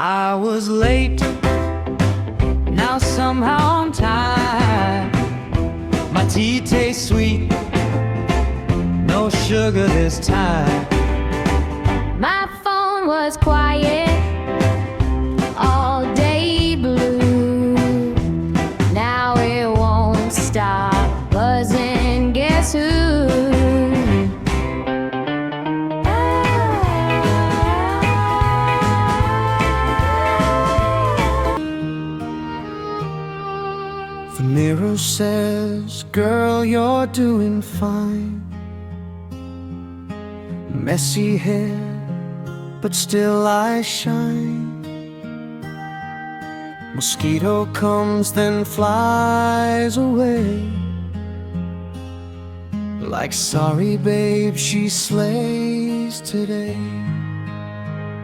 I was late, now somehow on time. My tea tastes sweet, no sugar this time. My phone was quiet, all day blue. Now it won't stop buzzing, guess who? The mirror says, girl, you're doing fine. Messy hair, but still I shine. Mosquito comes, then flies away. Like sorry babe, she slays today.